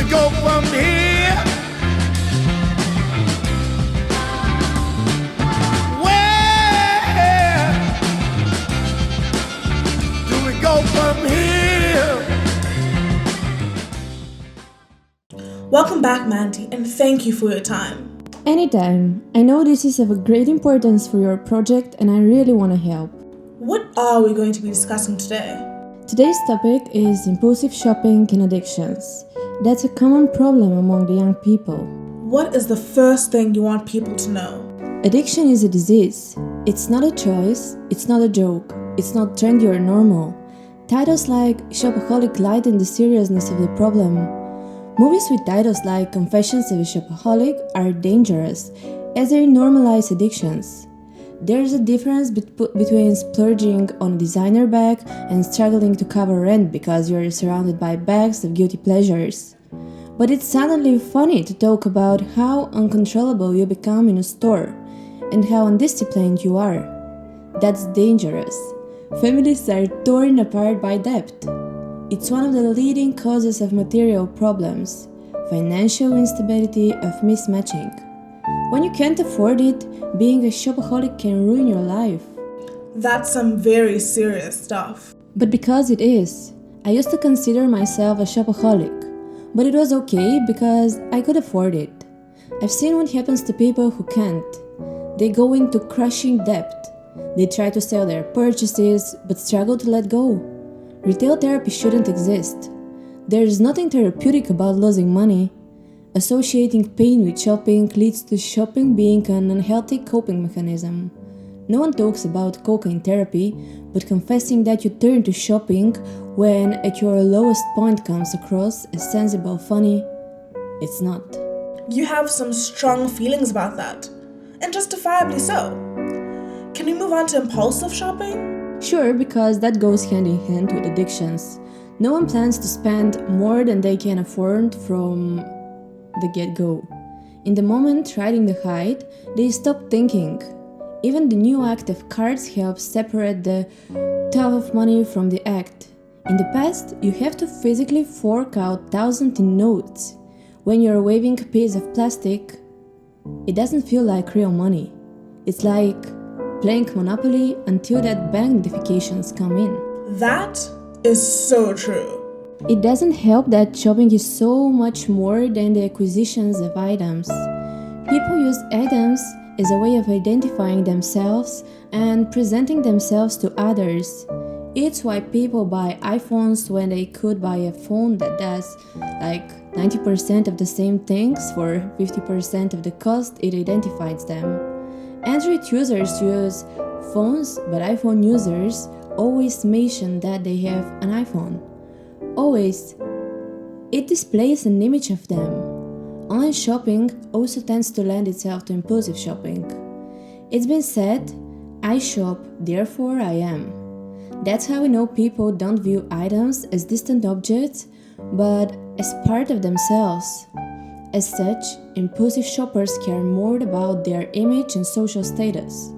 go from here? Where do we go from here? Welcome back, Mandy, and thank you for your time. Anytime. I know this is of a great importance for your project and I really want to help. What are we going to be discussing today? Today's topic is impulsive shopping and addictions. That's a common problem among the young people. What is the first thing you want people to know? Addiction is a disease. It's not a choice, it's not a joke, it's not trendy or normal. Titles like Shopaholic lighten the seriousness of the problem. Movies with titles like Confessions of a Shopaholic are dangerous, as they normalize addictions. There's a difference between splurging on a designer bag and struggling to cover rent because you're surrounded by bags of guilty pleasures. But it's suddenly funny to talk about how uncontrollable you become in a store and how undisciplined you are. That's dangerous. Families are torn apart by debt. It's one of the leading causes of material problems, financial instability, of mismatching. When you can't afford it, being a shopaholic can ruin your life. That's some very serious stuff. But because it is, I used to consider myself a shopaholic. But it was okay because I could afford it. I've seen what happens to people who can't. They go into crushing debt. They try to sell their purchases, but struggle to let go. Retail therapy shouldn't exist. There's nothing therapeutic about losing money. Associating pain with shopping leads to shopping being an unhealthy coping mechanism. No one talks about cocaine therapy, but confessing that you turn to shopping when at your lowest point comes across as sensible funny, it's not. You have some strong feelings about that, and justifiably so. Can we move on to impulsive shopping? Sure, because that goes hand in hand with addictions. No one plans to spend more than they can afford from the get-go. In the moment riding the height, they stop thinking. Even the new act of cards helps separate the thought of money from the act. In the past, you have to physically fork out thousands in notes. When you're waving a piece of plastic, it doesn't feel like real money. It's like playing Monopoly until that bank notifications come in. That is so true. It doesn't help that shopping is so much more than the acquisitions of items. People use items as a way of identifying themselves and presenting themselves to others. It's why people buy iPhones when they could buy a phone that does like 90% of the same things for 50% of the cost it identifies them. Android users use phones, but iPhone users always mention that they have an iPhone. Always. It displays an image of them. Online shopping also tends to lend itself to impulsive shopping. It's been said, I shop, therefore I am. That's how we know people don't view items as distant objects, but as part of themselves. As such, impulsive shoppers care more about their image and social status.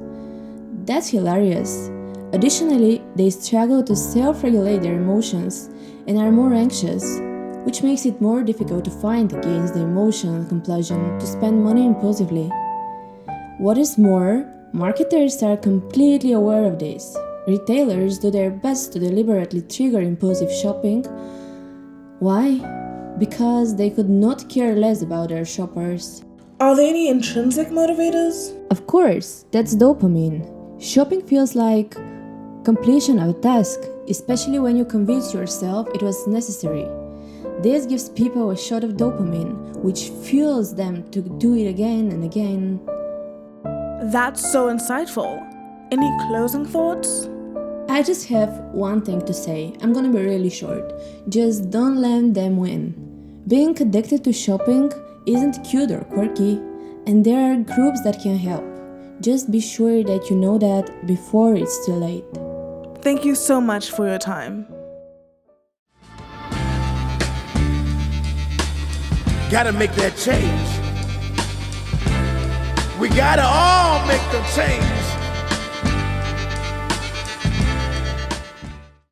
That's hilarious. Additionally, they struggle to self-regulate their emotions and are more anxious, which makes it more difficult to fight against the emotional compulsion to spend money impulsively. What is more, marketers are completely aware of this. Retailers do their best to deliberately trigger impulsive shopping. Why? Because they could not care less about their shoppers. Are there any intrinsic motivators? Of course, that's dopamine. Shopping feels like completion of a task, especially when you convince yourself it was necessary. This gives people a shot of dopamine, which fuels them to do it again and again. That's so insightful. Any closing thoughts? I just have one thing to say. I'm gonna be really short. Just don't let them win. Being addicted to shopping isn't cute or quirky, and there are groups that can help. Just be sure that you know that before it's too late. Thank you so much for your time. Gotta make that change. We gotta all make the change.